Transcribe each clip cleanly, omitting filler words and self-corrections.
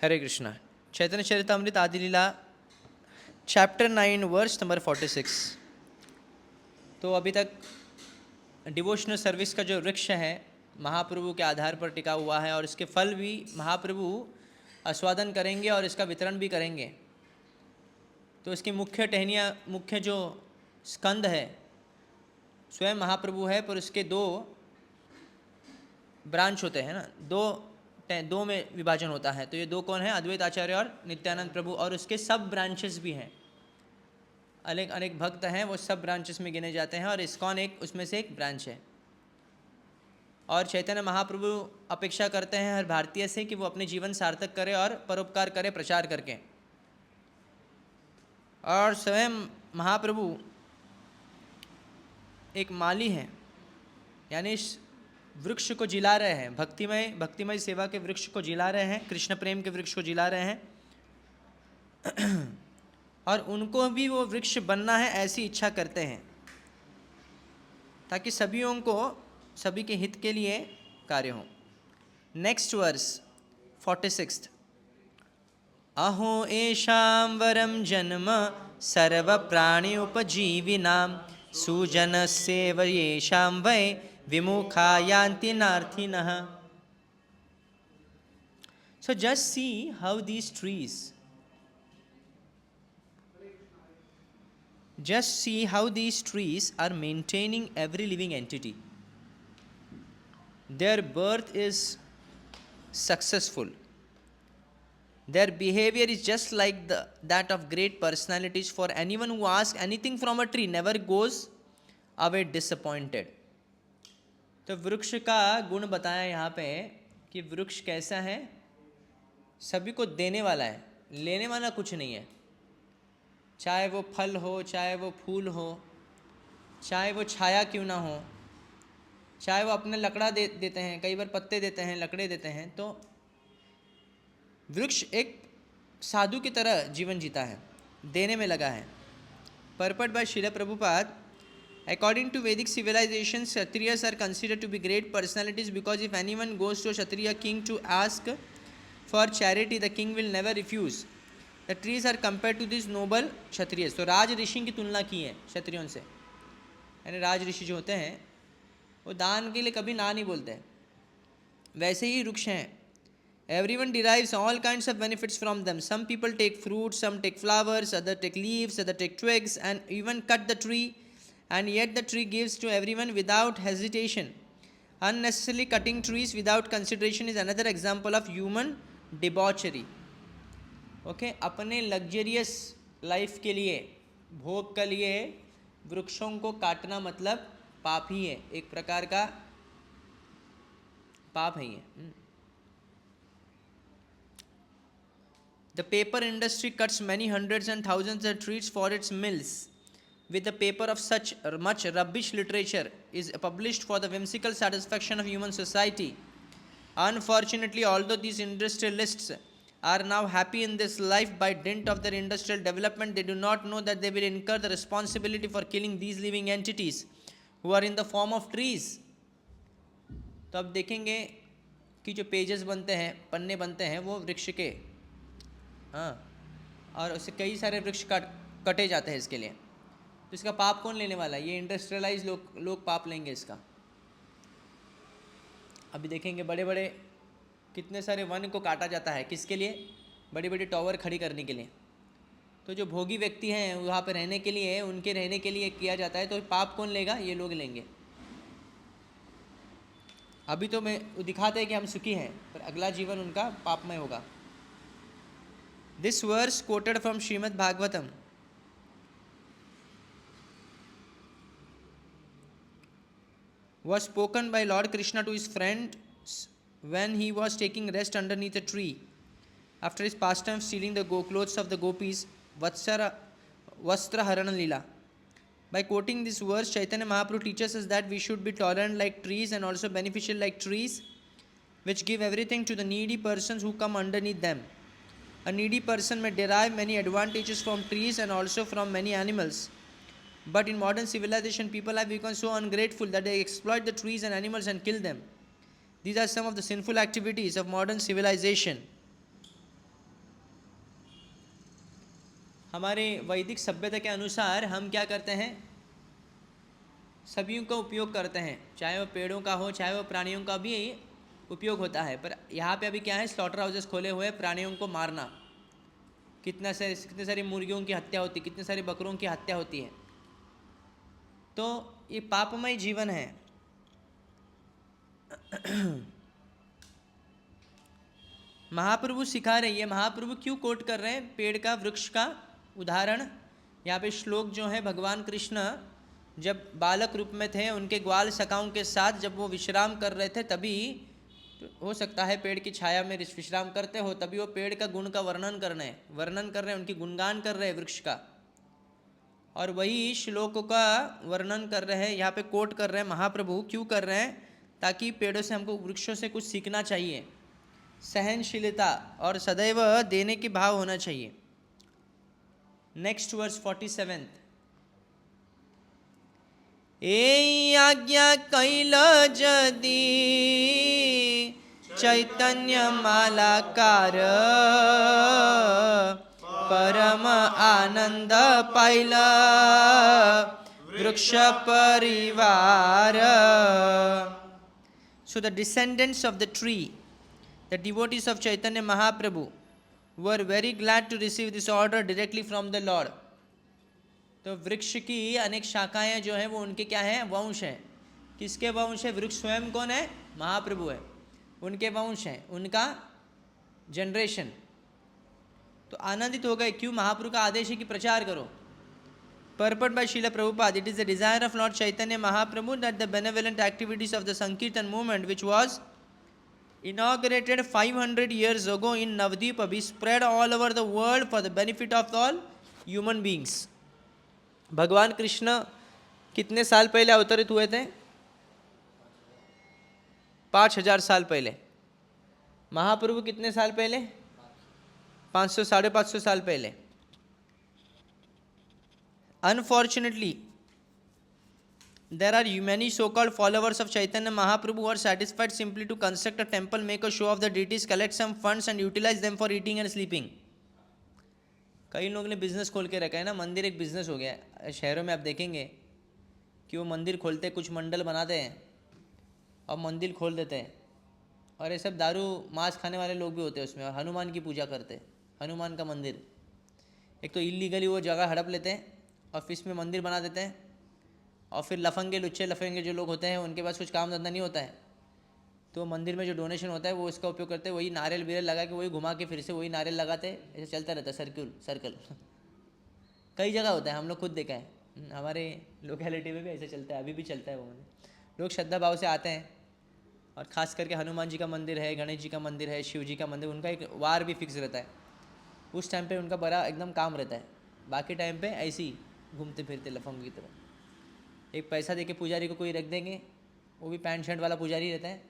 हरे कृष्णा। चैतन्य चरितामृत आदि लीला chapter 9 verse number 46। तो अभी तक डिवोशनल सर्विस का जो वृक्ष है महाप्रभु के आधार पर टिका हुआ है और इसके फल भी महाप्रभु आस्वादन करेंगे और इसका वितरण भी करेंगे। तो इसकी मुख्य टहनियाँ, मुख्य जो स्कंद है स्वयं महाप्रभु है, पर उसके दो ब्रांच होते हैं ना, दो में विभाजन होता है। तो ये दो कौन है? अद्वैत आचार्य और नित्यानंद प्रभु। और उसके सब ब्रांचेस भी हैं, अनेक अनेक भक्त हैं, वो सब ब्रांचेस में गिने जाते हैं और इस्कॉन एक उसमें से एक ब्रांच है। और चैतन्य महाप्रभु अपेक्षा करते हैं हर भारतीय से कि वो अपने जीवन सार्थक करे और परोपकार करे प्रचार करके। और स्वयं महाप्रभु एक माली हैं, यानी इस वृक्ष को जिला रहे हैं, भक्तिमय सेवा के वृक्ष को जिला रहे हैं, कृष्ण प्रेम के वृक्ष को जिला रहे हैं। और उनको भी वो वृक्ष बनना है ऐसी इच्छा करते हैं, ताकि सभी के हित के लिए कार्य हो। Next verse 46। अहो एषां वरम जन्म सर्व प्राणी उपजीविनां सुजनस्येव येषां वै विमुखा यान्ति नार्थिनः। So just see how these trees are maintaining every living entity. Their birth is successful. Their behavior is just like that of great personalities. For anyone who asks anything from a tree never goes away disappointed. तो वृक्ष का गुण बताया यहाँ पे कि वृक्ष कैसा है, सभी को देने वाला है, लेने वाला कुछ नहीं है। चाहे वो फल हो, चाहे वो फूल हो, चाहे वो छाया क्यों ना हो, चाहे वो अपने लकड़ा देते हैं, कई बार पत्ते देते हैं, लकड़े देते हैं। तो वृक्ष एक साधु की तरह जीवन जीता है, देने में लगा है। Purport by Srila Prabhupada. According to Vedic civilization, Kshatriyas are considered to be great personalities because if anyone goes to a Kshatriya king to ask for charity, the king will never refuse. The trees are compared to these noble Kshatriyas. तो राज ऋषि की तुलना की है क्षत्रियों से, यानी राज ऋषि जो होते हैं वो दान के लिए कभी ना नहीं बोलते हैं, वैसे ही वृक्ष हैं। Everyone derives all kinds of benefits from them. Some people take fruits, some take flowers, others take leaves, others take twigs, and even cut the tree. And yet the tree gives to everyone without hesitation. Unnecessarily cutting trees without consideration is another example of human debauchery. Okay, अपने luxurious life के लिए, भोग के लिए वृक्षों को काटना मतलब पाप ही है, एक प्रकार का पाप है ये। The paper industry cuts many hundreds and thousands of trees for its mills. With the paper of such much rubbish literature is published for the whimsical satisfaction of human society. Unfortunately, although these industrialists are now happy in this life by dint of their industrial development, they do not know that they will incur the responsibility for killing these living entities who are in the form of trees. तो अब देखेंगे कि जो pages बनते हैं, पन्ने बनते हैं, वो वृक्ष के, हाँ, और उससे कई सारे वृक्ष कटे जाते हैं इसके लिए। तो इसका पाप कौन लेने वाला है? ये इंडस्ट्रियलाइज लोग पाप लेंगे इसका। अभी देखेंगे बड़े बड़े कितने सारे वन को काटा जाता है, किसके लिए? बड़ी बड़ी टावर खड़ी करने के लिए। तो जो भोगी व्यक्ति हैं वहाँ पर रहने के लिए, उनके रहने के लिए किया जाता है। तो पाप कौन लेगा? ये लोग लेंगे। अभी तो मैं दिखाते हैं कि हम सुखी हैं, पर अगला जीवन उनका पापमय होगा। This verse quoted from Srimad Bhagavatam was spoken by Lord Krishna to his friends when he was taking rest underneath a tree after his pastime stealing the clothes of the gopis, Vastra Harana Lila. By quoting this verse, Chaitanya Mahaprabhu teaches us that we should be tolerant like trees and also beneficial like trees, which give everything to the needy persons who come underneath them. A needy person may derive many advantages from trees and also from many animals. But in modern civilization, people have become so ungrateful that they exploit the trees and animals and kill them. These are some of the sinful activities of modern civilization. हमारे वैदिक सभ्यता के अनुसार हम क्या करते हैं, सभी का उपयोग करते हैं, चाहे वो पेड़ों का हो चाहे वो प्राणियों का भी उपयोग होता है। पर यहाँ पे अभी क्या है, स्लॉटर हाउसेस खोले हुए हैं, प्राणियों को मारना, कितने सारी मुर्गियों की हत्या होती है, कितने सारी बकरों की हत्या होती है। तो ये पापमय जीवन है। महाप्रभु सिखा रही है, महाप्रभु क्यों कोट कर रहे हैं पेड़ का, वृक्ष का उदाहरण। यहाँ पे श्लोक जो है, भगवान कृष्ण जब बालक रूप में थे, उनके ग्वाल सखाओं के साथ जब वो विश्राम कर रहे थे, तभी हो सकता है पेड़ की छाया में विश्राम करते हो, तभी वो पेड़ का गुण का वर्णन कर रहे हैं, उनकी गुणगान कर रहे हैं वृक्ष का। और वही श्लोक का वर्णन कर रहे हैं, यहाँ पे कोट कर रहे हैं महाप्रभु। क्यों कर रहे हैं? ताकि पेड़ों से हमको, वृक्षों से कुछ सीखना चाहिए, सहनशीलता और सदैव देने की भाव होना चाहिए। Next verse 47। ए आज्ञा कैल जदि चैतन्य मालाकार, परम आनंद पाइल वृक्ष परिवार। So the descendants of the tree, the devotees of Chaitanya Mahaprabhu, were very glad to receive this order directly from the Lord. तो वृक्ष की अनेक शाखाएं जो हैं वो उनके क्या हैं, वंश हैं। किसके वंश है? वृक्ष स्वयं कौन है? महाप्रभु है, उनके वंश हैं, उनका जनरेशन। तो आनंदित हो गए। क्यों? महाप्रभु का आदेश है कि प्रचार करो। Purport by Srila Prabhupada, it is the desire of Lord Chaitanya Mahaprabhu that the benevolent activities of the Sankirtan movement, which was inaugurated 500 years ago in Navadvipa, be spread all over the world for the benefit of all human beings. भगवान कृष्ण कितने साल पहले अवतरित हुए थे? 5000 साल पहले। महाप्रभु कितने साल पहले? 500 550 साल पहले। Unfortunately, there are many so-called followers of Chaitanya Mahaprabhu who are satisfied simply to construct a temple, make a show of the deities, collect some funds and utilize them for eating and sleeping. कई लोगों ने business खोल के रखा है ना, मंदिर एक बिजनेस हो गया है। शहरों में आप देखेंगे कि वो मंदिर खोलते, कुछ मंडल बनाते हैं और मंदिर खोल देते हैं, और ये सब दारू मांस खाने वाले लोग भी होते हैं उसमें, और हनुमान की पूजा करते हैं। हनुमान का मंदिर, एक तो इलीगली वो जगह हड़प लेते हैं और फिर इसमें मंदिर बना देते हैं, और फिर लफंगे लुच्चे लफंगे जो लोग होते हैं उनके पास कुछ काम धंधा नहीं होता है, तो मंदिर में जो डोनेशन होता है वो इसका उपयोग करते हैं, वही नारियल बिरल लगा के वही घुमा के फिर से वही नारियल लगाते हैं, ऐसे चलता रहता है सर्कल। कई जगह होता है, हम लोग खुद देखा है, हमारे लोकेलिटी में भी ऐसे चलता है, अभी भी चलता है। वो लोग श्रद्धा भाव से आते हैं, और ख़ास करके हनुमान जी का मंदिर है, गणेश जी का मंदिर है, शिव जी का मंदिर, उनका एक वार भी फिक्स रहता है। उस टाइम पे उनका बड़ा एकदम काम रहता है, बाकी टाइम पे ऐसे ही घूमते फिरते लफंग की तरह। एक पैसा देके पुजारी को कोई रख देंगे, वो भी पैंट शर्ट वाला पुजारी रहता है।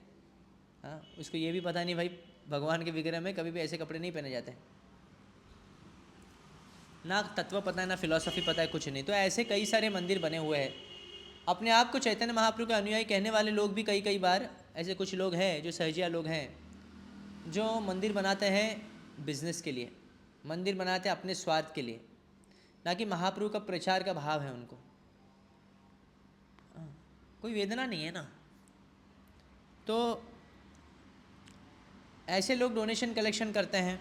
हाँ, उसको ये भी पता नहीं भाई भगवान के विग्रह में कभी भी ऐसे कपड़े नहीं पहने जाते, ना तत्व पता है ना फिलॉसफी पता है, कुछ नहीं। तो ऐसे कई सारे मंदिर बने हुए हैं। अपने आप को चैतन्य महाप्रभु के अनुयायी कहने वाले लोग भी कई बार ऐसे कुछ लोग हैं जो सहजिया लोग हैं, जो मंदिर बनाते हैं बिजनेस के लिए, मंदिर बनाते हैं अपने स्वार्थ के लिए, ना कि महाप्रभु का प्रचार का भाव है उनको। कोई वेदना नहीं है ना। तो ऐसे लोग डोनेशन कलेक्शन करते हैं,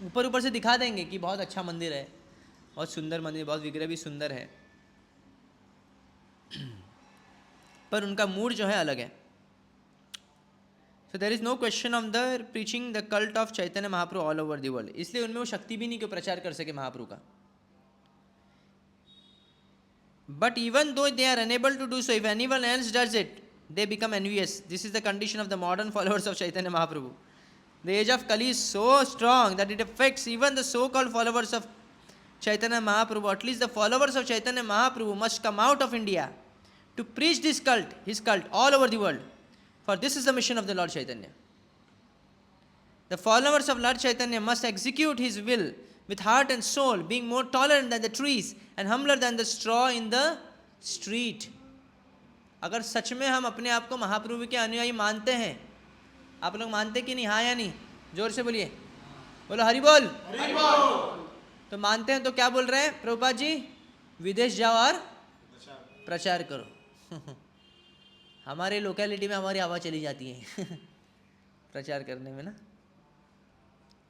ऊपर से दिखा देंगे कि बहुत अच्छा मंदिर है, बहुत सुंदर मंदिर, बहुत विग्रह भी सुंदर है, पर उनका मूड जो है अलग है। So there is no question of the preaching the cult of Chaitanya Mahaprabhu all over the world. इसलिए उनमें वो शक्ति भी नहीं कि प्रचार कर सके महाप्रभु का। But even though they are unable to do so, if anyone else does it, they become envious. This is the condition of the modern followers of Chaitanya Mahaprabhu. The age of Kali is so strong that it affects even the so-called followers of Chaitanya Mahaprabhu. At least the followers of Chaitanya Mahaprabhu must come out of India to preach this cult, his cult, all over the world. For this is the mission of the Lord Chaitanya. The followers of Lord Chaitanya must execute his will with heart and soul, being more tolerant than the trees and humbler than the straw in the street. अगर सच में हम अपने आप को महाप्रभु के अनुयायी मानते हैं, आप लोग मानते कि नहीं? हाँ या नहीं? जोर से बोलिए, बोलो हरि बोल। तो मानते हैं तो क्या बोल रहे हैं प्रभुपाद जी, विदेश जाओ और प्रचार करो। हमारे लोकेलिटी में हमारी हवा चली जाती है प्रचार करने में ना।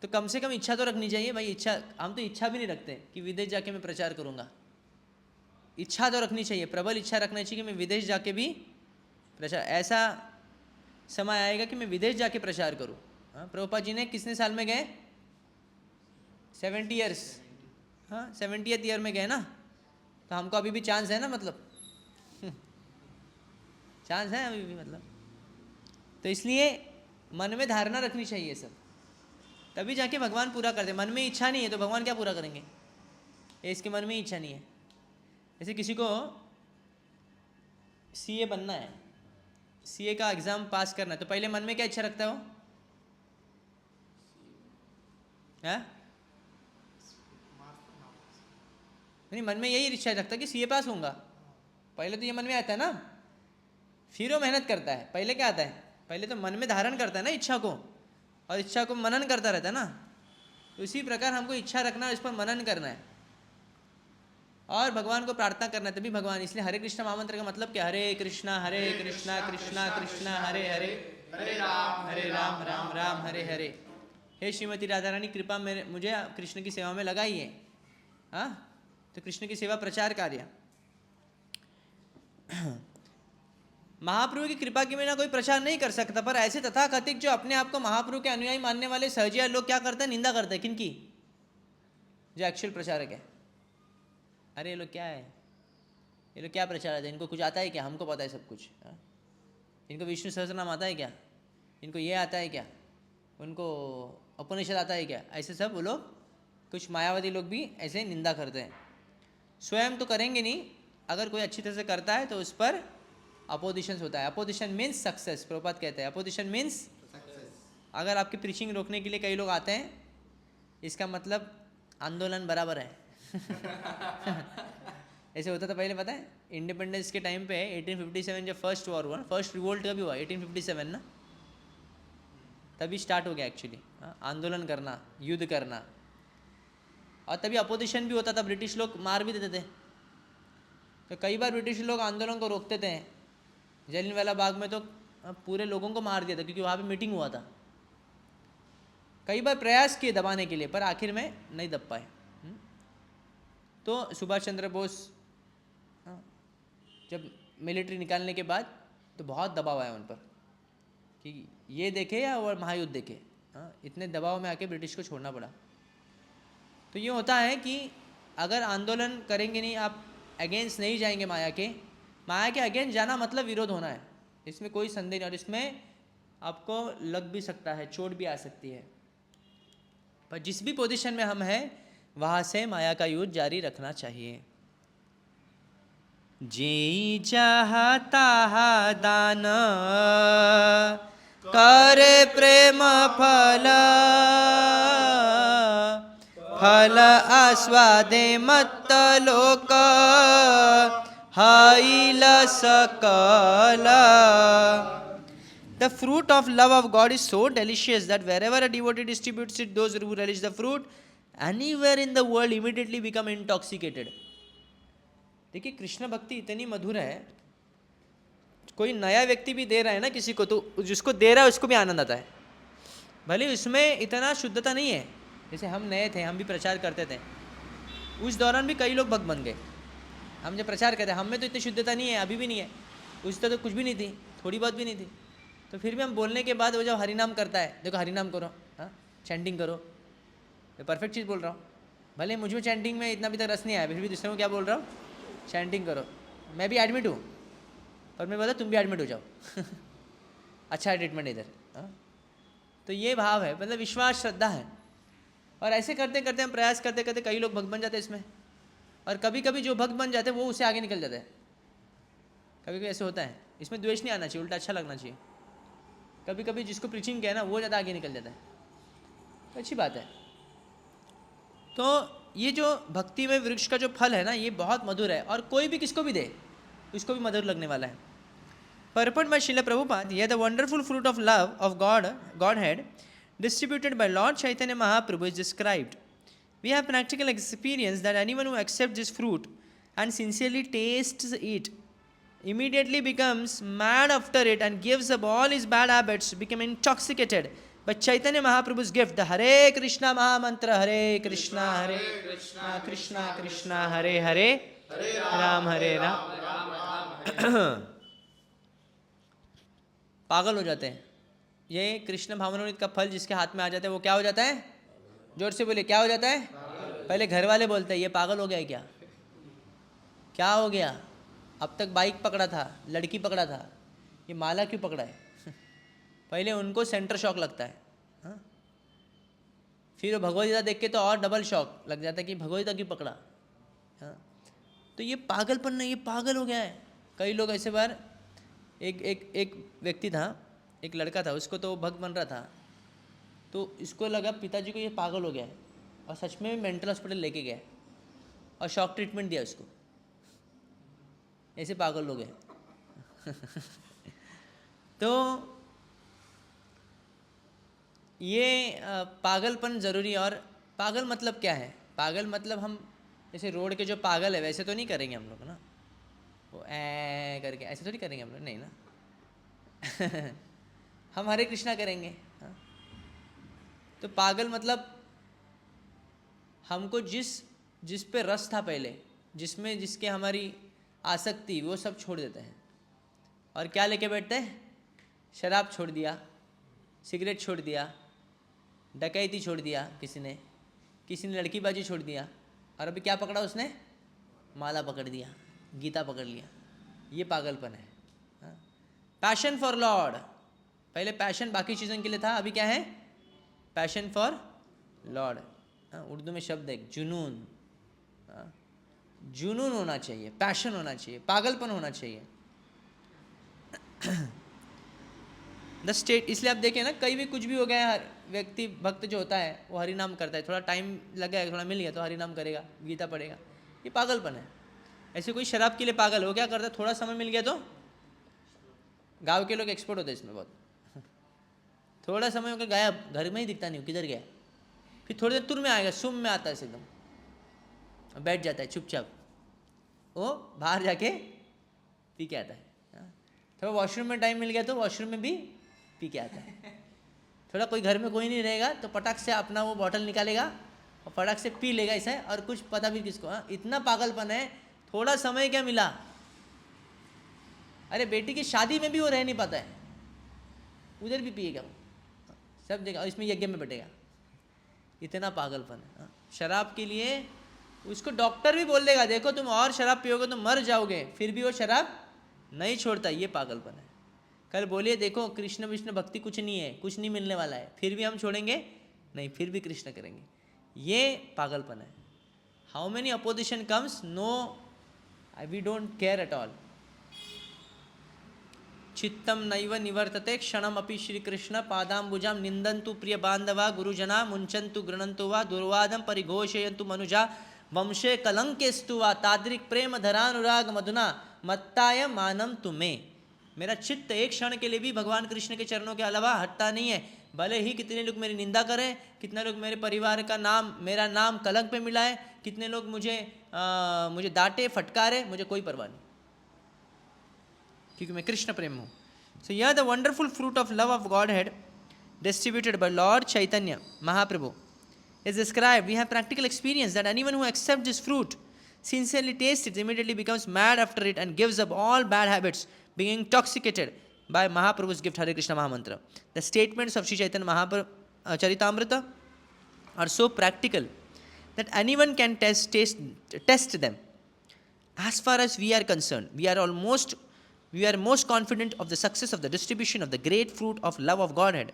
तो कम से कम इच्छा तो रखनी चाहिए भाई। इच्छा, हम तो इच्छा भी नहीं रखते कि विदेश जाके मैं प्रचार करूँगा। इच्छा तो रखनी चाहिए, प्रबल इच्छा रखनी चाहिए कि मैं विदेश जाके भी प्रचार, ऐसा समय आएगा कि मैं विदेश जाके प्रचार करूँ। प्रभुपाद जी ने कितने साल में गए? 70 ईयर्स। हाँ, 70th ईयर में गए ना। तो हमको अभी भी चांस है ना, मतलब चांस है अभी भी, मतलब। तो इसलिए मन में धारणा रखनी चाहिए सब, तभी जाके भगवान पूरा करते। मन में इच्छा नहीं है तो भगवान क्या पूरा करेंगे? ये इसके मन में इच्छा नहीं है। जैसे किसी को सीए बनना है, सीए का एग्ज़ाम पास करना है, तो पहले मन में क्या इच्छा रखता है वो? है नहीं, मन में यही इच्छा रखता है कि सीए पास होऊंगा। पहले तो ये मन में आता है ना, फिर वो मेहनत करता है। पहले क्या आता है? पहले तो मन में धारण करता है ना इच्छा को, और इच्छा को मनन करता रहता है ना। तो इसी प्रकार हमको इच्छा रखना है, इस पर मनन करना है और भगवान को प्रार्थना करना है, तभी भगवान। इसलिए हरे कृष्ण महामंत्र का मतलब क्या? हरे कृष्णा कृष्णा कृष्णा हरे हरे, हरे राम राम राम हरे हरे। हे श्रीमती राधा रानी, कृपा मुझे कृष्ण की सेवा में लगाइए। हाँ, तो कृष्ण की सेवा प्रचार कार्य। महाप्रभु की कृपा के बिना कोई प्रचार नहीं कर सकता। पर ऐसे तथाकथित जो अपने आप को महाप्रभु के अनुयायी मानने वाले सहजिया लोग क्या करते हैं? निंदा करते हैं। किनकी? जो एक्चुअल प्रचारक है। अरे ये लोग क्या है, ये लोग क्या प्रचारक है, इनको कुछ आता है क्या? हमको पता है सब कुछ। इनको विष्णु सहस्रनाम आता है क्या? इनको ये आता है क्या? उनको उपनिषद आता है क्या? ऐसे सब वो लोग, कुछ मायावादी लोग भी ऐसे निंदा करते हैं। स्वयं तो करेंगे नहीं, अगर कोई अच्छी तरह से करता है तो उस पर अपोजिशन होता है। Opposition means success. प्रभुपाद कहते हैं अपोजिशन मीन्स सक्सेस। अगर आपकी प्रीचिंग रोकने के लिए कई लोग आते हैं, इसका मतलब आंदोलन बराबर है। ऐसे होता था पहले, पता है? इंडिपेंडेंस के टाइम पे 1857 जब फर्स्ट वॉर हुआ, फर्स्ट रिवोल्ट कभी हुआ? 1857 ना, तभी स्टार्ट हो गया एक्चुअली आंदोलन करना, युद्ध करना। और तभी अपोजिशन भी होता था, ब्रिटिश लोग मार भी देते थे। तो कई बार ब्रिटिश लोग आंदोलन को रोकते थे। जलियांवाला बाग में तो पूरे लोगों को मार दिया था, क्योंकि वहाँ पे मीटिंग हुआ था। कई बार प्रयास किए दबाने के लिए, पर आखिर में नहीं दब पाए। तो सुभाष चंद्र बोस जब मिलिट्री निकालने के बाद तो बहुत दबाव आया उन पर कि ये देखे या और महायुद्ध देखे। इतने दबाव में आके ब्रिटिश को छोड़ना पड़ा। तो ये होता है कि अगर आंदोलन करेंगे नहीं, आप अगेंस्ट नहीं जाएंगे माया के अगेंस्ट जाना मतलब विरोध होना है, इसमें कोई संदेह नहीं। और इसमें आपको लग भी सकता है, चोट भी आ सकती है। पर जिस भी पोजीशन में हम हैं, वहाँ से माया का युद्ध जारी रखना चाहिए। जी चाहता दान करे प्रेम फल, फल आस्वादे मत लोक हाइल सकल। The fruit of love of God is so delicious that wherever a devotee distributes it, those who relish the fruit anywhere in the world immediately become intoxicated. देखिए, कृष्ण भक्ति इतनी मधुर है, कोई नया व्यक्ति भी दे रहा है ना किसी को, तो जिसको दे रहा है उसको भी आनंद आता है। भले उसमें इतना शुद्धता नहीं है। जैसे हम नए थे, हम भी प्रचार करते थे, उस दौरान भी कई लोग भक्त बन गए। हम जब प्रचार करते, हम में तो इतनी शुद्धता नहीं है, अभी भी नहीं है। उस तरह तो कुछ भी नहीं थी, थोड़ी बहुत भी नहीं थी। तो फिर भी हम बोलने के बाद वो जब हरिनाम करता है, देखो हरिनाम करो, हाँ चैंटिंग करो, मैं परफेक्ट चीज़ बोल रहा हूँ। भले मुझ में चैंटिंग में इतना अभी तक रस नहीं आया, फिर भी दूसरे को क्या बोल रहा हूँ? चैंटिंग करो। मैं भी एडमिट हूँ, पर मैं बोला तुम भी एडमिट हो जाओ। अच्छा है ट्रीटमेंट इधर। तो ये भाव है, मतलब विश्वास श्रद्धा है। और ऐसे करते करते हम प्रयास करते करते कई लोग भक्त बन जाते हैं इसमें। और कभी कभी जो भक्त बन जाते हैं वो उससे आगे निकल जाते हैं। कभी कभी ऐसे होता है। इसमें द्वेष नहीं आना चाहिए, उल्टा अच्छा लगना चाहिए। कभी कभी जिसको प्रीचिंग किया ना वो ज़्यादा आगे निकल जाता है, तो अच्छी बात है। तो ये जो भक्ति में वृक्ष का जो फल है ना, ये बहुत मधुर है, और कोई भी किसको भी दे उसको भी मधुर लगने वाला है। Purport by Srila Prabhupada, here the wonderful fruit of love of Godhead distributed by Lord Chaitanya Mahaprabhu is described. We have practical experience that anyone who accepts this fruit and sincerely tastes it immediately becomes mad after it and gives up all his bad habits, become intoxicated by Chaitanya Mahaprabhu's gift, the Hare Krishna Mahamantra, Hare Krishna, Krishna Krishna Krishna, Hare Hare, Ram Hare Ram. पागल हो जाते हैं. ये कृष्ण भावनामृत का फल जिसके हाथ में आ जाता है वो क्या हो जाता है? जोर से बोले, क्या हो जाता है? पहले घर वाले बोलते हैं ये पागल हो गया है क्या? क्या हो गया? अब तक बाइक पकड़ा था, लड़की पकड़ा था, ये माला क्यों पकड़ा है? पहले उनको सेंटर शॉक लगता है. हाँ? फिर वो भगवद्गीता देख के तो और डबल शॉक लग जाता है कि भगवद्गीता क्यों पकड़ा. हाँ? तो ये पागलपन नहीं, ये पागल हो गया है. कई लोग ऐसे बार एक व्यक्ति था, एक लड़का था, उसको तो भक्त बन रहा था, तो इसको लगा पिताजी को ये पागल हो गया है और सच में मेंटल हॉस्पिटल लेके गया और शॉक ट्रीटमेंट दिया उसको. ऐसे पागल लोग हैं. तो ये पागलपन ज़रूरी. और पागल मतलब क्या है? पागल मतलब हम जैसे रोड के जो पागल है वैसे तो नहीं करेंगे हम लोग ना, वो ऐ करके ऐसे थोड़ी करेंगे हम लोग, नहीं ना. हम हरे कृष्णा करेंगे. हाँ? तो पागल मतलब हमको जिस पे रस था पहले, जिसमें जिसके हमारी आसक्ति, वो सब छोड़ देते हैं और क्या लेके बैठते हैं? शराब छोड़ दिया, सिगरेट छोड़ दिया, डकैती छोड़ दिया, किसी ने लड़कीबाजी छोड़ दिया, और अभी क्या पकड़ा उसने? माला पकड़ दिया, गीता पकड़ लिया. ये पागलपन है. पैशन फॉर लॉर्ड, पहले पैशन बाकी चीज़ों के लिए था, अभी क्या है? Passion for Lord. उर्दू में शब्द है जुनून. जुनून होना चाहिए, पैशन होना चाहिए, पागलपन होना चाहिए. द स्टेट, इसलिए आप देखें ना, कहीं भी कुछ भी हो गया, व्यक्ति भक्त जो होता है वो हरि नाम करता है, थोड़ा टाइम लगा, थोड़ा मिल गया तो हरि नाम करेगा, गीता पढ़ेगा. ये पागलपन है. ऐसे कोई शराब के लिए पागल हो, क्या करता है? थोड़ा समय मिल गया तो, गांव के लोग एक्सपर्ट होते हैं इसमें बहुत. थोड़ा समय होकर गायब, घर में ही दिखता नहीं, किधर गया? फिर थोड़ी देर तुर में आएगा, सुम में आता है एकदम, बैठ जाता है चुपचाप, वो बाहर जाके पी के आता है. थोड़ा वॉशरूम में टाइम मिल गया तो वॉशरूम में भी पी के आता है. थोड़ा कोई घर में कोई नहीं रहेगा तो पटाख से अपना वो बॉटल निकालेगा और फटाक से पी लेगा ऐसा है, और कुछ पता भी किसको. हाँ, इतना पागलपन है. थोड़ा समय क्या मिला? अरे बेटी की शादी में भी वो रह नहीं पाता है, उधर भी पिएगा वो, सब जगह, इसमें यज्ञ में बैठेगा. इतना पागलपन है. शराब के लिए उसको डॉक्टर भी बोल देगा देखो तुम और शराब पियोगे तो मर जाओगे, फिर भी वो शराब नहीं छोड़ता. ये पागलपन है. कल बोलिए देखो कृष्ण विष्णु भक्ति कुछ नहीं है, कुछ नहीं मिलने वाला है, फिर भी हम छोड़ेंगे नहीं, फिर भी कृष्ण करेंगे. ये पागलपन है. How many opposition comes, no, we don't care at all. चित्तम नैव निवर्तते क्षणम अपि श्री कृष्ण पादाम्बुजाम निंदन्तु प्रिय बांधवा गुरुजना मुंचन्तु गृणन्तु वा दुर्वादम परिघोषयन्तु मनुजा वंशे कलंकेस्तु वा ताद्रिक प्रेम धरानुराग मधुना मत्ताय मानम तुम्हें. मेरा चित्त एक क्षण के लिए भी भगवान कृष्ण के चरणों के अलावा हटता नहीं है. भले ही कितने लोग मेरी निंदा करें, कितने लोग मेरे परिवार का नाम, मेरा नाम कलंक पे मिलाए, कितने लोग मुझे डांटे फटकारे, मुझे कोई परवाह नहीं, क्योंकि मैं कृष्ण प्रेम हूँ. सो यह the wonderful fruit of love of God head distributed by Lord Chaitanya Mahaprabhu is described. We have practical experience that anyone who accepts this fruit, sincerely tastes it, immediately becomes mad after it and gives up all bad habits, being intoxicated by Mahaprabhu's gift, Hare Krishna Mahamantra. The statements of Sri Chaitanya Mahaprabhu Charitamrita are so practical that anyone can test them. As far as we are concerned, we are most confident of the success of the distribution of the great fruit of love of Godhead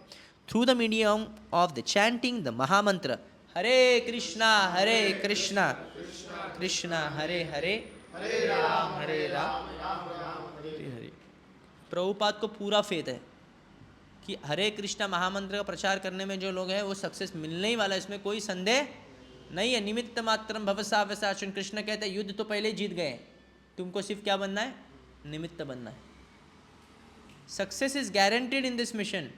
through the medium of the chanting the Mahamantra, Hare Krishna, Krishna Hare Hare, Hare Ram, Hare Hare. Prabhupada को पूरा faith है कि हरे कृष्णा महामंत्र का प्रचार करने में जो लोग हैं वो सक्सेस मिलने ही वाला है, इसमें कोई संदेह नहीं है. निमित्त मात्रम भवसा वैसा. कृष्ण कहते हैं युद्ध तो पहले ही जीत गए, तुमको सिर्फ क्या बनना है? निमित्त बनना है. Success is guaranteed in this mission.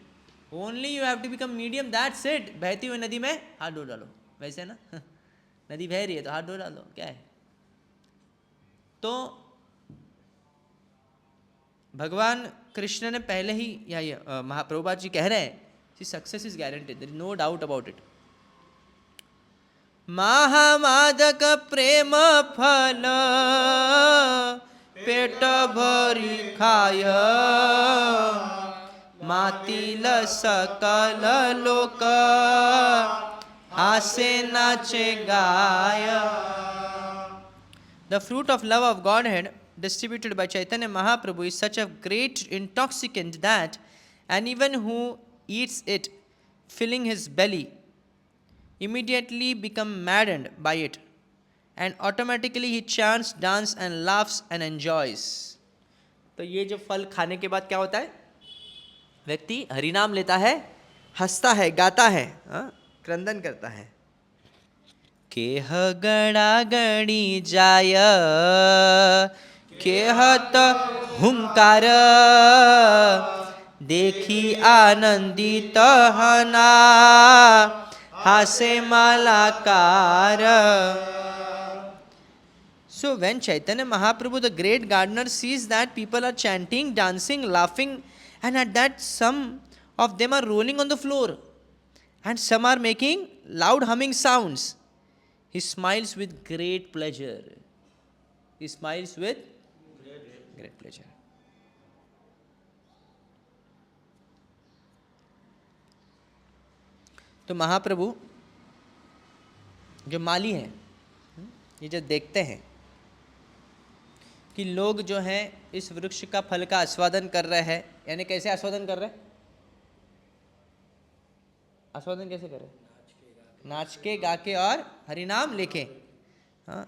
Only you have to become medium, that's it. बहती हुई नदी में हाथ डो डालो, वैसे ना. नदी बह रही है तो हाथ धो डालो, क्या है। तो भगवान कृष्ण ने पहले ही, या ये महाप्रभुपाद जी कह रहे हैं कि success is guaranteed, there is no doubt about it. महामादक प्रेम फल पेट भरी खाय, मातिल सकल लोक हासे नाचे गाय। The fruit of love of Godhead distributed by Chaitanya Mahaprabhu is such a great intoxicant that anyone who eats it, filling his belly, immediately become maddened by it, and automatically he chants, dances and laughs and enjoys. तो ये जो फल खाने के बाद क्या होता है, व्यक्ति हरिनाम लेता है, हंसता है, गाता है, क्रंदन करता है। केह गणा गणी जाय, केहत हुंकार, देखी आनंदित हना, हासे Malakar. So when Chaitanya Mahaprabhu, the great gardener, sees that people are chanting, dancing, laughing, and at that some of them are rolling on the floor, and some are making loud humming sounds, he smiles with great pleasure. He smiles with great pleasure. तो महाप्रभु जो माली हैं, ये जो देखते हैं कि लोग जो हैं इस वृक्ष का फल का आस्वादन कर रहे हैं, यानी कैसे आस्वादन कर रहे हैं, आस्वादन कैसे कर रहे हैं, नाच के गा के और हरिनाम लेके, हाँ,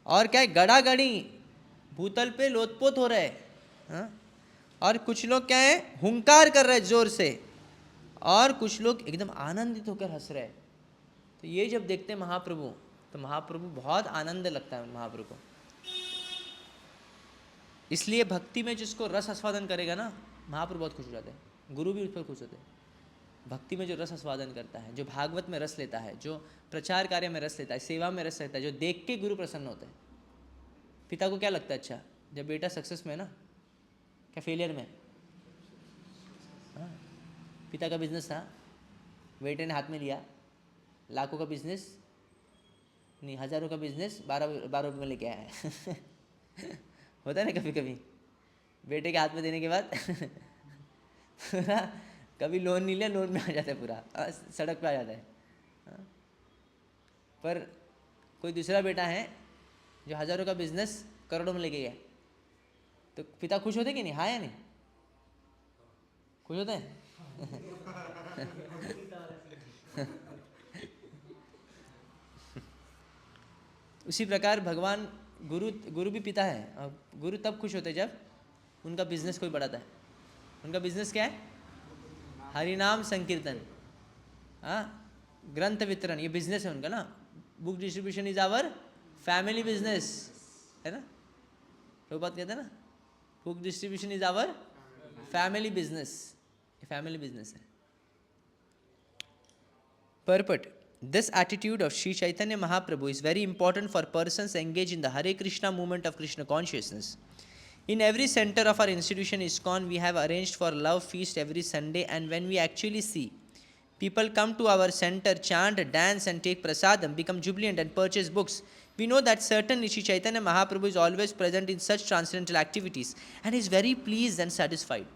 और क्या है, गड़ा गड़ी भूतल पे लोटपोत हो रहे हैं, हाँ, और कुछ लोग क्या है, हुंकार कर रहे हैं जोर से, और कुछ लोग एकदम आनंदित होकर हंस रहे हैं। तो ये जब देखते हैं महाप्रभु, तो महाप्रभु बहुत आनंद लगता है महाप्रभु को। इसलिए भक्ति में जिसको रस आस्वादन करेगा ना, महाप्रभु बहुत खुश हो जाते हैं, गुरु भी उस पर खुश होते हैं। भक्ति में जो रस आस्वादन करता है, जो भागवत में रस लेता है, जो प्रचार कार्य में रस लेता है, सेवा में रस लेता है, जो देख के गुरु प्रसन्न होता है। पिता को क्या लगता है, अच्छा जब बेटा सक्सेस में है ना, क्या फेलियर में, हाँ, पिता का बिजनेस था, बेटे ने हाथ में लिया, लाखों का बिजनेस नहीं, हज़ारों का बिजनेस 12 रुपये में लेके आया है होता है ना कभी कभी, बेटे के हाथ में देने के बाद कभी लोन नहीं लिया, लोन में आ जाता है पूरा, सड़क पे आ जाता है। पर कोई दूसरा बेटा है जो हज़ारों का बिजनेस करोड़ों में लेके गया, तो पिता खुश होते कि नहीं, हाँ या नहीं, खुश होते हैं उसी प्रकार भगवान गुरु भी पिता है, और गुरु तब खुश होते जब उनका बिजनेस कोई बढ़ाता है। उनका बिजनेस क्या है, हरिनाम संकीर्तन, हाँ, ग्रंथ वितरण, ये बिजनेस है उनका ना। Book distribution is our family business, है ना, वो बात कहते हैं ना, book distribution is our family business, ये फैमिली बिजनेस है। Purport. This attitude of Sri Chaitanya Mahaprabhu is very important for persons engaged in the Hare Krishna movement of Krishna consciousness. In every center of our institution ISKCON, we have arranged for love feast every Sunday, and when we actually see people come to our center, chant, dance and take prasadam, become jubilant and purchase books, we know that certainly Sri Chaitanya Mahaprabhu is always present in such transcendental activities and is very pleased and satisfied.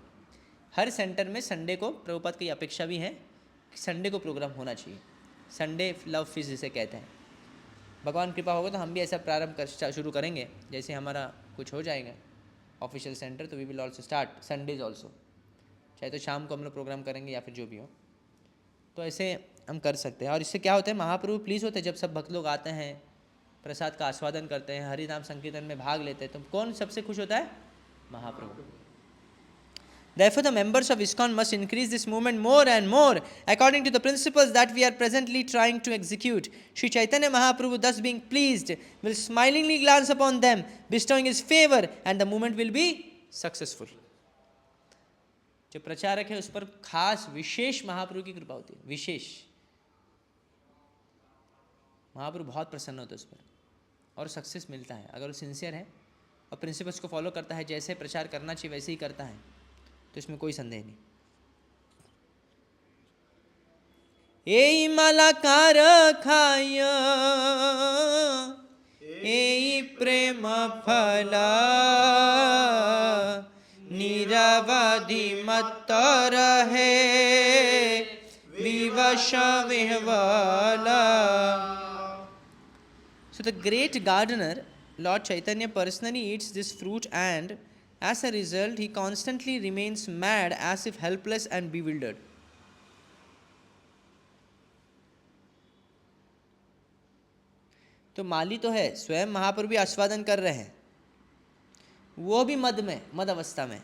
Her centre में Sunday को प्रभुपाद की अपेक्षा भी है कि Sunday को programme होना चाहिए, संडे लव फीस्ट जिसे कहते हैं। भगवान कृपा होगा तो हम भी ऐसा प्रारंभ शुरू करेंगे, जैसे हमारा कुछ हो जाएगा ऑफिशियल सेंटर, तो we will also start Sundays also, चाहे तो शाम को हम लोग प्रोग्राम करेंगे या फिर जो भी हो, तो ऐसे हम कर सकते हैं। और इससे क्या होता है, महाप्रभु प्लीज़ होते हैं जब सब भक्त लोग आते हैं, प्रसाद का आस्वादन करते हैं, हरि नाम संकीर्तन में भाग लेते हैं, तो कौन सबसे खुश होता है, महाप्रभु। Therefore, the members of ISKCON must increase this movement more and more according to the principles that we are presently trying to execute. Sri Chaitanya Mahaprabhu, thus being pleased, will smilingly glance upon them, bestowing his favor, and the movement will be successful. जो प्रचारक है उस पर खास विशेष महाप्रभु की कृपा होती है, विशेष। महाप्रभु बहुत प्रसन्न होते उस पर और सक्सेस मिलता है अगर वो सिंसियर है और प्रिंसिपल्स को फॉलो करता है, जैसे प्रचार करना चाहिए वैसे ही करता है, तो इसमें कोई संदेह नहीं। एई मलाकार खाय एई प्रेम फला निरवधि मत रहे विवश विह्वला। So the great gardener, Lord Chaitanya, personally eats this fruit, and as a result he constantly remains mad, as if helpless and bewildered. तो माली तो है, स्वयं महाप्रभु भी आस्वादन कर रहे हैं, वो भी मद अवस्था में।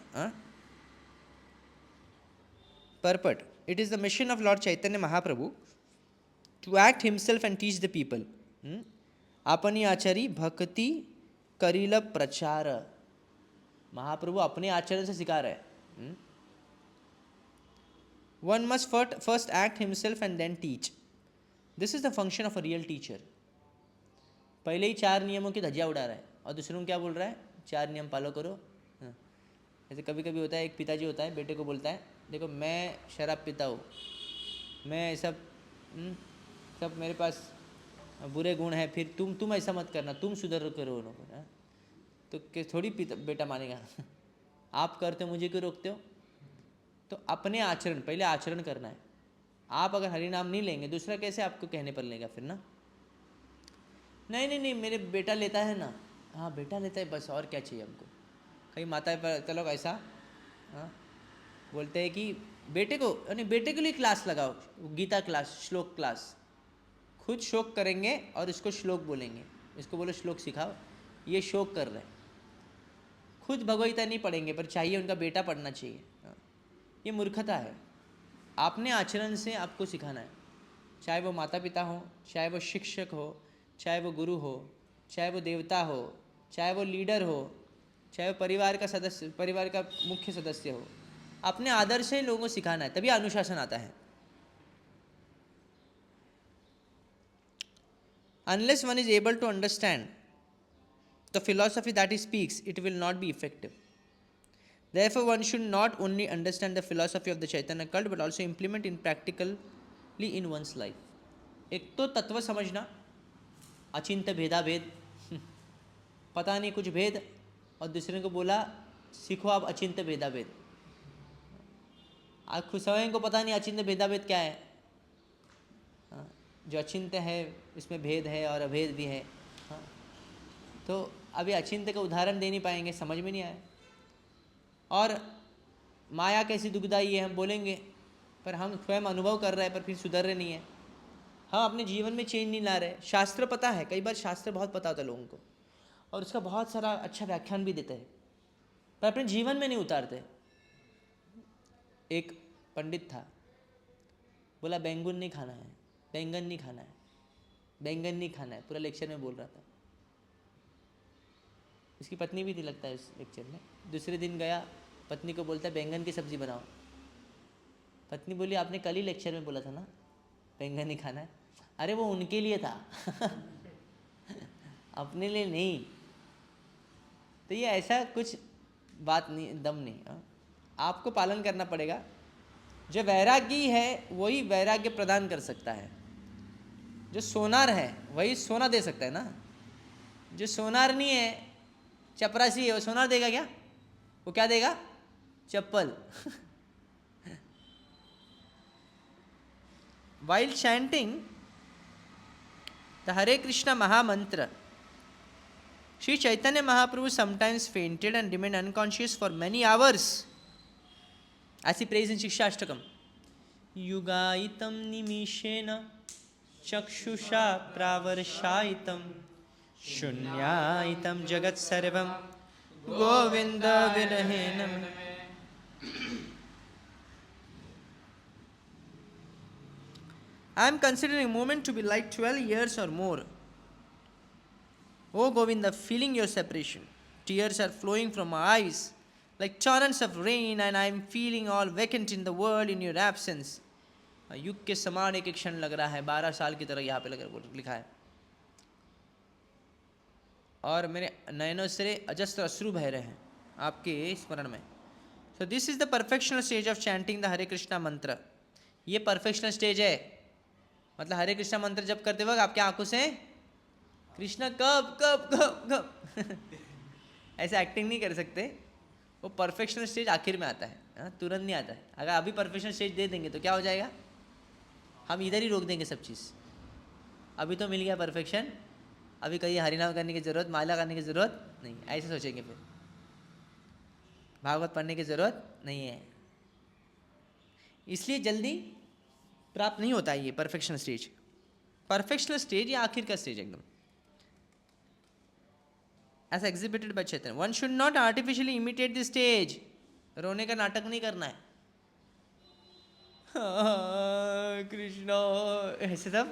Purport: It is the mission of Lord Chaitanya Mahaprabhu to act himself and teach the people. अपनी आचरी भक्ति करिल प्रचार। महाप्रभु अपने आचरण से सिखा रहे हैं। One must first act himself and then teach. This is the function of a real teacher. पहले ही 4 नियमों की धज्जियां उड़ा रहा है और दूसरों को क्या बोल रहा है, 4 नियम फॉलो करो। जैसे कभी कभी होता है, एक पिताजी होता है, बेटे को बोलता है, देखो मैं शराब पीता हूँ, मैं सब मेरे पास बुरे गुण है, फिर तुम ऐसा मत करना, तुम सुधर करो उनको। तो थोड़ी बेटा मानेगा। आप करते हो, मुझे क्यों रोकते हो? तो अपने आचरण, पहले आचरण करना है। आप अगर हरि नाम नहीं लेंगे, दूसरा कैसे आपको कहने पर लेगा फिर ना? नहीं, मेरे बेटा लेता है ना। हाँ, बेटा लेता है, बस और क्या चाहिए हमको। कई माता पिता लोग ऐसा बोलते हैं कि बेटे को, यानी बेटे के लिए क्लास लगाओ, गीता क्लास, श्लोक क्लास। खुद शोक करेंगे और इसको श्लोक बोलेंगे, इसको बोलो श्लोक सिखाओ, ये शोक कर रहे हैं। खुद भगवगीता नहीं पढ़ेंगे पर चाहिए उनका बेटा पढ़ना चाहिए। ये मूर्खता है। आपने आचरण से आपको सिखाना है, चाहे वो माता पिता हो, चाहे वो शिक्षक हो, चाहे वो गुरु हो, चाहे वो देवता हो, चाहे वो लीडर हो, चाहे वो परिवार का सदस्य, परिवार का मुख्य सदस्य हो। अपने आदर से लोगों को सिखाना है, तभी अनुशासन आता है। Unless one is able to understand the philosophy that he speaks, it will not be effective. Therefore, one should not only understand the philosophy of the Chaitanya cult, but also implement it practically in one's life. एक तो तत्व समझना, अचिंत भेदा भेद, पता नहीं कुछ भेद, और दूसरे को बोला सीखो आप अचिंत भेदा भेद। आप खुद स्वयं को पता नहीं अचिंत भेदा भेद क्या है। जो अचिंत्य है इसमें भेद है और अभेद भी है। तो अभी अचिंत्य का उदाहरण दे नहीं पाएंगे, समझ में नहीं आया। और माया कैसी दुखदाई है हम बोलेंगे, पर हम स्वयं अनुभव कर रहे हैं, पर फिर सुधर रहे नहीं है। हम अपने जीवन में चेंज नहीं ला रहे। शास्त्र पता है, कई बार शास्त्र बहुत पता होता है लोगों को, और उसका बहुत सारा अच्छा व्याख्यान भी देते हैं, पर अपने जीवन में नहीं उतारते। एक पंडित था, बोला बैंगन नहीं खाना है, बैंगन नहीं खाना है, बैंगन नहीं खाना है, पूरा लेक्चर में बोल रहा था। उसकी पत्नी भी थी लगता है उस लेक्चर में। दूसरे दिन गया, पत्नी को बोलता है बैंगन की सब्ज़ी बनाओ। पत्नी बोली आपने कल ही लेक्चर में बोला था ना बैंगन नहीं खाना है। अरे वो उनके लिए था अपने लिए नहीं। तो ये ऐसा कुछ बात नहीं, दम नहीं। आपको पालन करना पड़ेगा। जो वैरागी है वही वैराग्य प्रदान कर सकता है। जो सोनार है वही सोना दे सकता है ना। जो सोनार नहीं है, चपरासी है, वो सोनार देगा क्या? वो क्या देगा? चप्पल। While chanting the Hare Krishna Mahamantra, Sri Chaitanya Mahaprabhu sometimes fainted and remained unconscious for many hours, as he prays in Shikshashtakam. Yugaitam nimishena chakshusha pravarshaitam shunyaitam jagat sarvam govinda virahenam. I am considering a moment to be like 12 years or more. Oh Govinda, feeling your separation. Tears are flowing from my eyes like torrents of rain, and I am feeling all vacant in the world in your absence. युग के समान एक एक क्षण लग रहा है। 12 साल की तरह यहाँ पे लिखा है। और मेरे नयनों से अजस्त्र अश्रु बह रहे हैं आपके स्मरण में। So this is the perfectional stage of chanting the Hare Krishna mantra. ये परफेक्शनल स्टेज है, मतलब हरे कृष्णा मंत्र जब करते वक्त आपके आंखों से कृष्णा कब कब कब कब ऐसे एक्टिंग नहीं कर सकते। वो परफेक्शनल स्टेज आखिर में आता है, तुरंत नहीं आता है। अगर अभी परफेक्शनल स्टेज दे देंगे तो क्या हो जाएगा, हम इधर ही रोक देंगे सब चीज़। अभी तो मिल गया परफेक्शन, अभी कहीं हरिनाम करने की ज़रूरत, माला करने की ज़रूरत नहीं, ऐसे सोचेंगे, फिर भागवत पढ़ने की ज़रूरत नहीं है। इसलिए जल्दी प्राप्त नहीं होता है ये परफेक्शनल स्टेज। परफेक्शनल स्टेज ये आखिर का स्टेज एकदम, as exhibited by Chaitanya. One should not artificially imitate the stage. रोने का नाटक नहीं करना है, कृष्णा ऐसे सब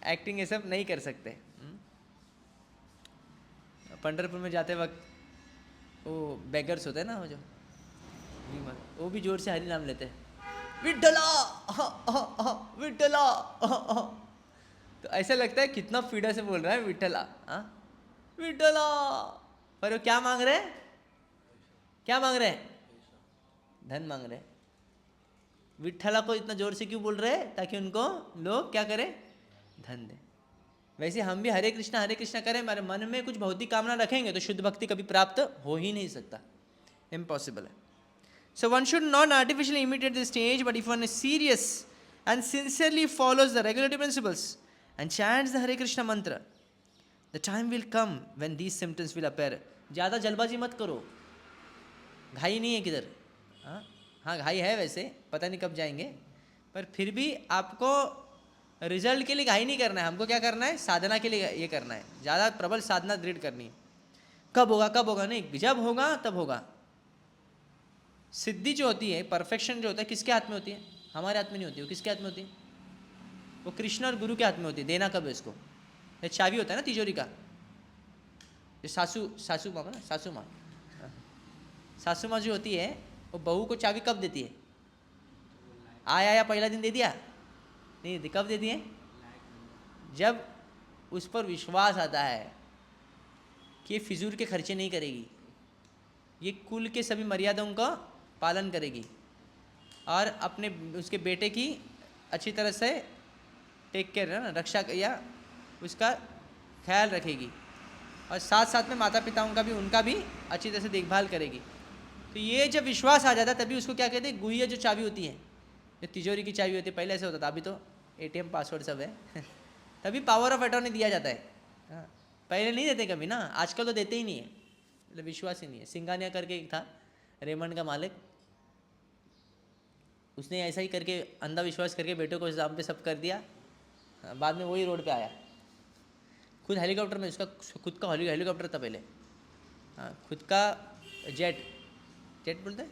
एक्टिंग ये सब नहीं कर सकते। पंढरपुर में जाते वक्त वो बेगर्स होते हैं ना, वो भी जोर से हरि नाम लेते हैं, विठला विठला। तो ऐसा लगता है कितना फीडा से बोल रहा है विठला, विठला। पर वो क्या मांग रहे हैं, क्या मांग रहे हैं, धन मांग रहे हैं। विठला को इतना जोर से क्यों बोल रहे हैं, ताकि उनको लोग क्या करें, धन दे। वैसे हम भी हरे कृष्णा करें, हमारे मन में कुछ भौतिक कामना रखेंगे तो शुद्ध भक्ति कभी प्राप्त हो ही नहीं सकता, इम्पॉसिबल है। So one should not artificially imitate the stage, but if one is serious and sincerely follows the regulatory principles and chants the Hare Krishna mantra, the time will come when these symptoms will appear. ज़्यादा जल्दबाजी मत करो, घाई नहीं है किधर। हाँ घाई है वैसे, पता नहीं कब जाएंगे, पर फिर भी आपको रिजल्ट के लिए घाई नहीं करना है। हमको क्या करना है, साधना के लिए ये करना है, ज़्यादा प्रबल साधना दृढ़ करनी है। कब होगा नहीं, जब होगा तब होगा। सिद्धि जो होती है, परफेक्शन जो होता है, किसके हाथ में होती है, हमारे हाथ में नहीं होती। वो किसके हाथ में होती है, वो कृष्ण और गुरु के हाथ में होती है। देना कब है इसको, ये चाबी होता है ना तिजोरी का। ये सासू माँ ना, सासू माँ जो होती है, वो बहू को चाबी कब देती है, आया पहला दिन दे दिया नहीं देती, कब देती है, जब उस पर विश्वास आता है कि ये फिजूल के खर्चे नहीं करेगी, ये कुल के सभी मर्यादाओं का पालन करेगी और अपने उसके बेटे की अच्छी तरह से टेक केयर है ना, रक्षा या उसका ख्याल रखेगी, और साथ साथ में माता पिताओं का भी, उनका भी अच्छी तरह से देखभाल करेगी। तो ये जब विश्वास आ जाता है तभी उसको क्या कहते हैं, गुह्य जो चाबी होती है, जो तिजोरी की चाबी होती है। पहले ऐसे होता था, अभी तो ATM पासवर्ड सब है तभी पावर ऑफ अटॉर्नी दिया जाता है। पहले नहीं देते कभी ना, आजकल तो देते ही नहीं है, मतलब विश्वास ही नहीं है। सिंगानिया करके एक था रेमंड का मालिक, उसने ऐसा ही करके अंधाविश्वास करके बेटों को एग्जाम पे सब कर दिया। बाद में वही रोड पे आया, खुद हेलीकॉप्टर में, उसका खुद का हेलीकॉप्टर था पहले, खुद का जेट बोलते हैं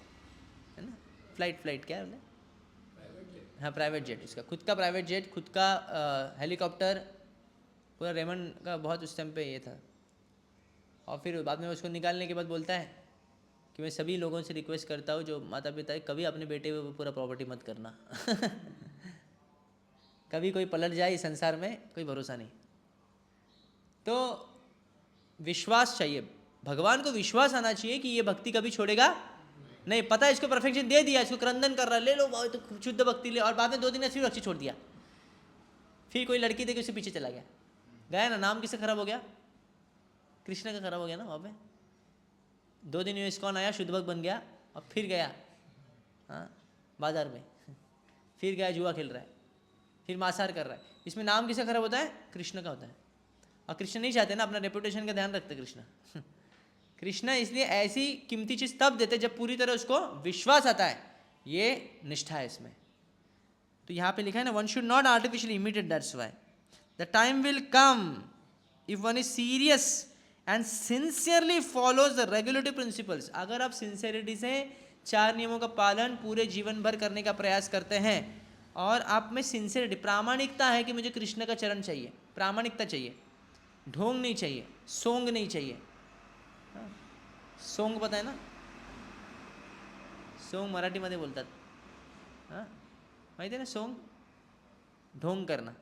है ना, फ्लाइट क्या बोलते हैं, हाँ प्राइवेट जेट, इसका खुद का प्राइवेट जेट, खुद का हेलीकॉप्टर, पूरा रेमंड का बहुत उस टाइम पे ये था। और फिर बाद में उसको निकालने के बाद बोलता है कि मैं सभी लोगों से रिक्वेस्ट करता हूँ जो माता पिता है, कभी अपने बेटे पे पूरा प्रॉपर्टी मत करना कभी कोई पलट जाए इस संसार में, कोई भरोसा नहीं। तो विश्वास चाहिए, भगवान को विश्वास आना चाहिए कि ये भक्ति कभी छोड़ेगा नहीं। पता है इसको परफेक्शन दे दिया, इसको क्रंदन कर रहा है, ले लो भाई तो शुद्ध भक्ति ले, और बाद में 2 दिन ऐसे भक्ति छोड़ दिया। फिर कोई लड़की देखी उसके पीछे चला गया ना, नाम किससे खराब हो गया, कृष्ण का खराब हो गया ना। वहाँ पे 2 दिन इस्कॉन आया, शुद्ध भक्त बन गया, और फिर गया बाजार में फिर गया जुआ खेल रहा है, फिर मांसाहार कर रहा है। इसमें नाम किसका खराब होता है, कृष्ण का होता है। और कृष्ण नहीं चाहते ना, अपना रेपुटेशन का ध्यान रखते कृष्ण कृष्ण इसलिए ऐसी कीमती चीज़ तब देते जब पूरी तरह उसको विश्वास आता है, ये निष्ठा है इसमें। तो यहाँ पे लिखा है ना, one should not artificially imitate, that's why the time will come if one is serious and sincerely follows the regulatory principles. अगर आप सिंसियरिटी से 4 नियमों का पालन पूरे जीवन भर करने का प्रयास करते हैं, और आप में सिंसियरिटी, प्रामाणिकता है कि मुझे कृष्ण का चरण चाहिए, प्रामाणिकता चाहिए, ढोंग नहीं चाहिए, सोंग नहीं चाहिए। सोंग पता है ना, सोंग मराठीमध्ये बोलतात, माहिती आहे ना, सोंग ढोंग करना,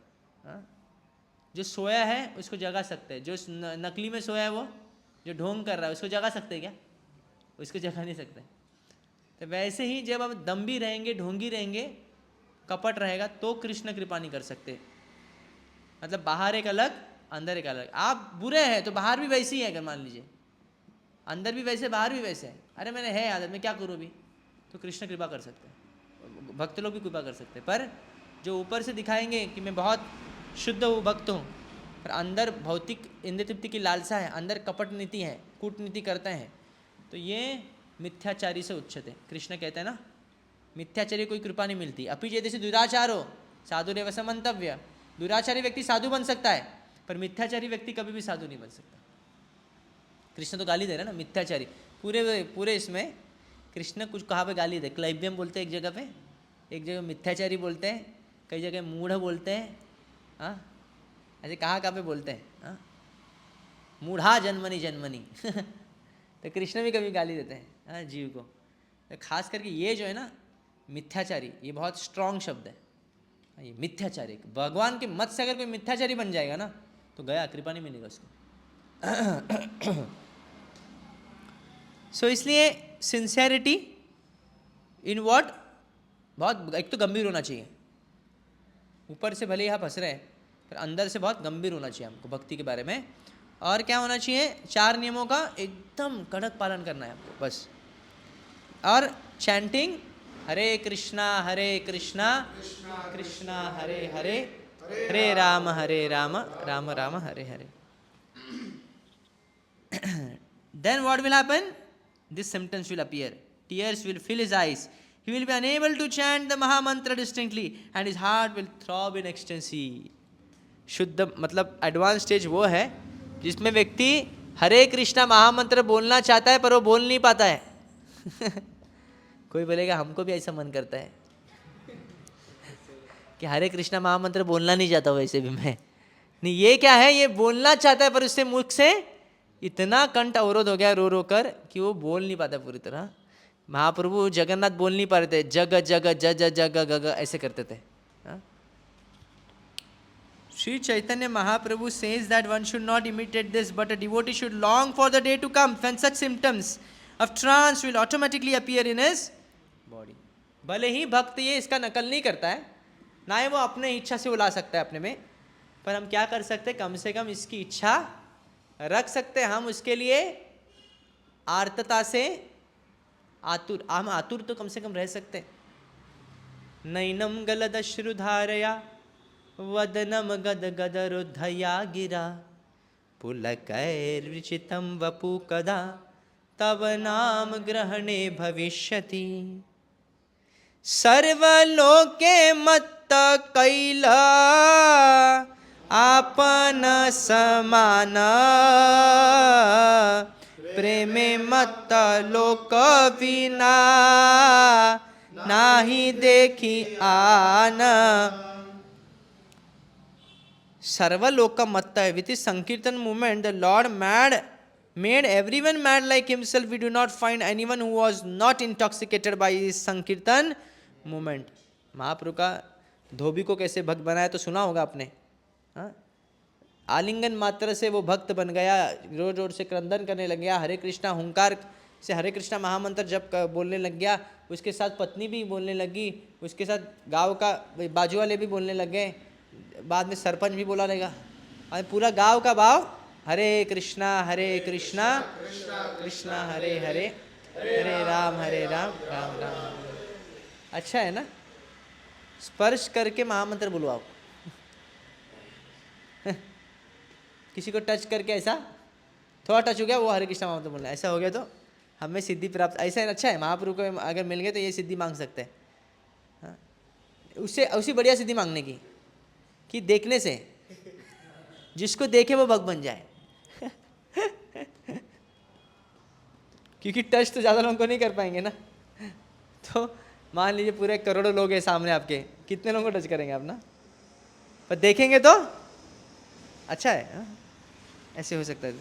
जो सोया है उसको जगा सकते हैं, जो नकली में सोया है वो जो ढोंग कर रहा है उसको जगा सकते हैं क्या? उसको जगा नहीं सकते। तो वैसे ही जब आप दम्भी रहेंगे, ढोंगी रहेंगे, कपट रहेगा तो कृष्ण कृपा नहीं कर सकते। मतलब बाहर एक अलग, अंदर एक अलग। आप बुरे हैं तो बाहर भी वैसे ही है, अगर मान लीजिए अंदर भी वैसे बाहर भी वैसे है, अरे मैंने है आदत, मैं क्या करूँ अभी, तो कृष्ण कृपा कर सकते हैं, भक्त लोग भी कृपा कर सकते हैं। पर जो ऊपर से दिखाएंगे कि मैं बहुत शुद्ध हूँ, भक्त हूँ, पर अंदर भौतिक इंद्र तृप्ति की लालसा है, अंदर कपट नीति है, कूटनीति करते हैं, तो ये मिथ्याचारी से उच्चते। कृष्ण कहते हैं ना, मिथ्याचारी कोई कृपा नहीं मिलती। अपि जैसे दुराचार हो साधुरेव समंतव्य, दुराचारी व्यक्ति साधु बन सकता है, पर मिथ्याचारी व्यक्ति कभी भी साधु नहीं बन सकता। कृष्ण तो गाली दे रहे हैं ना मिथ्याचारी, पूरे पूरे इसमें कृष्ण कुछ कहाँ पे गाली दे, क्लैब्यम बोलते हैं एक जगह पे, एक जगह मिथ्याचारी बोलते हैं, कई जगह मूढ़ बोलते हैं। हाँ, ऐसे कहाँ पे बोलते हैं, हाँ, मूढ़ा जन्मनी जन्मनी तो कृष्ण भी कभी गाली देते हैं, हाँ, जीव को। तो खास करके ये जो है ना मिथ्याचारी, ये बहुत स्ट्रांग शब्द है। ये मिथ्याचारी, भगवान के मत से अगर कोई मिथ्याचारी बन जाएगा ना तो गया, कृपा नहीं मिलेगा उसको। सो इसलिए सिंसियरिटी इन व्हाट, बहुत एक तो गंभीर होना चाहिए, ऊपर से भले ही आप हंस रहे हैं पर अंदर से बहुत गंभीर होना चाहिए हमको भक्ति के बारे में। और क्या होना चाहिए, 4 नियमों का एकदम कड़क पालन करना है आपको बस। और chanting Hare Krishna Krishna Hare Hare, Hare Ram Ram Ram Hare Hare. Then what will happen? These symptoms will appear. Tears will fill his eyes. He will be unable to chant the Maha Mantra distinctly and his heart will throb in ecstasy. शुद्ध मतलब advance stage वो है जिसमें व्यक्ति हरे कृष्णा महामंत्र बोलना चाहता है पर वो बोल नहीं पाता है। कोई बोलेगा हमको भी ऐसा मन करता है कि हरे कृष्णा महामंत्र बोलना नहीं चाहता वैसे भी मैं नहीं, ये क्या है, ये बोलना चाहता है पर उससे मुख से इतना कंठ अवरोध हो गया रो रो कर कि वो बोल नहीं पाता पूरी तरह। महाप्रभु जगन्नाथ बोल नहीं पा रहे थे, जग जग ज ज जग गग ऐसे करते थे। Shri Chaitanya Mahaprabhu says that one should not imitate this, but a devotee should long for the day to come when such symptoms of trance will automatically appear in his body. भले ही भक्त ये इसका नकल नहीं करता है, ना ही वो अपने इच्छा से वो ला सकता है अपने में, पर हम क्या कर सकते हैं, कम से कम इसकी इच्छा रख सकते हैं। हम उसके लिए आर्तता से आतुर, हम आतुर तो कम से कम रह सकते हैं। नैनम गलदश्रुधारया वदनम गद गदरुद्धया गिरा पुलकैर्विचितं वपु कदा तव नाम ग्रहणे भविष्यति। सर्वलोके मत्त कैला आपन समान, प्रेमे मत्त लोक विना नाही देखी आन। सर्वलोक मत्त, with his Sankirtan movement the Lord made everyone mad like himself. We do not find anyone who was not intoxicated by his Sankirtan movement. महाप्रभु का धोबी को कैसे भक्त बनाया तो सुना होगा आपने, हाँ? आलिंगन मात्र से वो भक्त बन गया, जोर जोर से क्रंदन करने लग गया, हरे कृष्णा हुंकार से हरे कृष्णा महामंत्र जब बोलने लग गया, उसके साथ पत्नी भी बोलने लगी, उसके साथ गांव का बाजू वाले भी बोलने लग गए, बाद में सरपंच भी बोला रहेगा, और पूरा गांव का भाव हरे कृष्णा कृष्णा हरे हरे, हरे राम राम राम। अच्छा है ना, स्पर्श करके महामंत्र बोलो आप। किसी को टच करके ऐसा थोड़ा टच हो गया वो हरे कृष्णा महामंत्र बोलना, ऐसा हो गया तो हमें सिद्धि प्राप्त। ऐसा है, अच्छा है, महाप्रभु को अगर मिल गए तो ये सिद्धि मांग सकते हैं, हाँ? उससे उसी बढ़िया सिद्धि मांगने की कि देखने से जिसको देखे वो भक्त बन जाए। क्योंकि टच तो ज़्यादा लोगों को नहीं कर पाएंगे ना, तो मान लीजिए पूरे करोड़ों लोग हैं सामने आपके, कितने लोगों को टच करेंगे आप ना, पर देखेंगे तो अच्छा है, हाँ? ऐसे हो सकता है।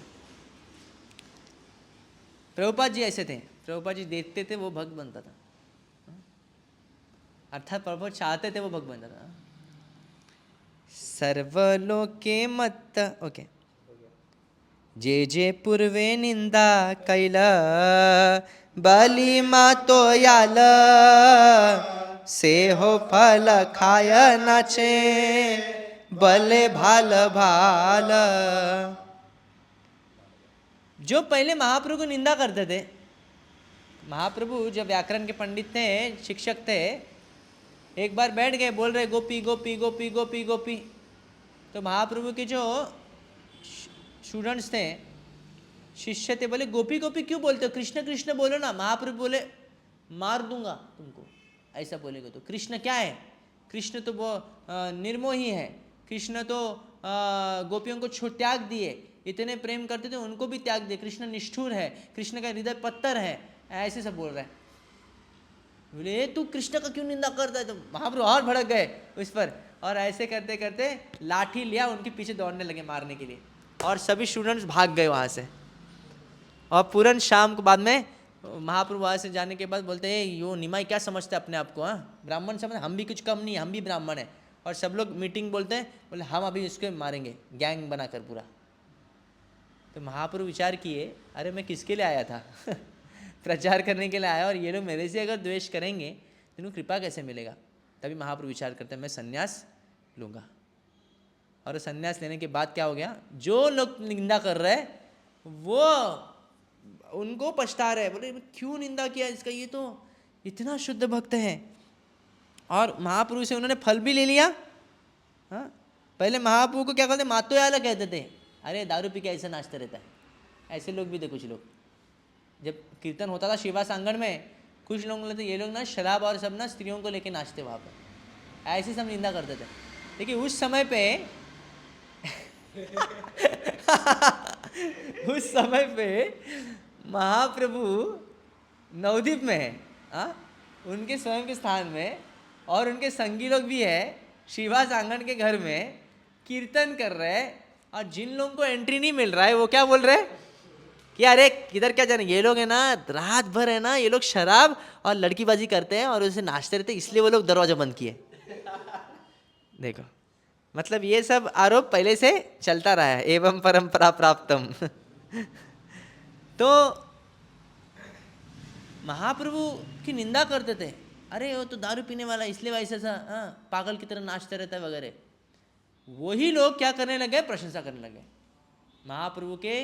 प्रभुपाद जी ऐसे थे, प्रभुपाद जी देखते थे वो भक्त बनता था, अर्थात प्रभुपाद चाहते थे वो भक्त बनता था। सर्वलोके मत्त ओके जे जे पूर्वे निंदा कैल बली मातो याल से हो फल खाय नाचे बले भाल भाल। जो पहले महाप्रभु को निंदा करते थे, महाप्रभु जब व्याकरण के पंडित थे, शिक्षक थे, एक बार बैठ गए, बोल रहे गोपी गोपी गोपी गोपी गोपी। तो महाप्रभु के जो स्टूडेंट्स थे, शिष्य थे, बोले गोपी गोपी क्यों बोलते हो, कृष्ण कृष्ण बोलो ना। महाप्रभु बोले मार दूंगा तुमको, ऐसा बोलेगा तो। कृष्ण क्या है? कृष्ण तो वो निर्मोही है, कृष्ण तो गोपियों को त्याग दिए, इतने प्रेम करते थे उनको भी त्याग दिए, कृष्ण निष्ठुर है, कृष्ण का हृदय पत्थर है, ऐसे सब बोल रहे हैं। बोले तू कृष्ण का क्यों निंदा करता है? तो महाप्रभु और भड़क गए उस पर, और ऐसे करते करते लाठी लिया, उनके पीछे दौड़ने लगे मारने के लिए, और सभी स्टूडेंट्स भाग गए वहाँ से। और पूरन शाम को बाद में महाप्रभु वहाँ से जाने के बाद बोलते हैं यो निमाई क्या समझते अपने आप को, हाँ ब्राह्मण समझ, हम भी कुछ कम नहीं, हम भी ब्राह्मण हैं। और सब लोग मीटिंग बोलते हैं, बोले हम अभी इसको मारेंगे गैंग बनाकर पूरा। तो महाप्रभु विचार किए, अरे मैं किसके लिए आया था प्रचार करने के लिए आया, और ये लोग मेरे से अगर द्वेष करेंगे तो इनको कृपा कैसे मिलेगा। तभी महाप्रभु विचार करते हैं मैं संन्यास लूँगा। और संन्यास लेने के बाद क्या हो गया, जो लोग निंदा कर रहे हैं वो उनको पछता रहे, बोले क्यों निंदा किया इसका, ये तो इतना शुद्ध भक्त है। और महाप्रभु से उन्होंने फल भी ले लिया। हाँ, पहले महाप्रभु को क्या कहते, मातो याला कहते थे, अरे दारू पी के ऐसा नाचते रहता है। ऐसे लोग भी थे कुछ लोग। जब कीर्तन होता था शिवा सांगण में, कुछ लोग बोलते ये लोग ना शराब और सब ना स्त्रियों को लेके नाचते वहाँ पर, ऐसे सब निंदा करते थे। लेकिन उस समय पे उस समय पे महाप्रभु नवद्वीप में है, उनके स्वयं के स्थान में, और उनके संगी लोग भी है शिवा सांगण के घर में कीर्तन कर रहे हैं। और जिन लोगों को एंट्री नहीं मिल रहा है वो क्या बोल रहे हैं कि अरे किधर क्या जाने, ये लोग है ना रात भर है ना, ये लोग शराब और लड़कीबाजी करते हैं और उसे नाचते रहते, इसलिए वो लोग दरवाजा बंद किए। देखो मतलब ये सब आरोप पहले से चलता रहा है, एवं परंपरा प्राप्तम। तो महाप्रभु की निंदा करते थे, अरे वो तो दारू पीने वाला इसलिए वैसे सा पागल की तरह नाचते रहता है वगैरह। वही लोग क्या करने लगे, प्रशंसा करने लगे। महाप्रभु के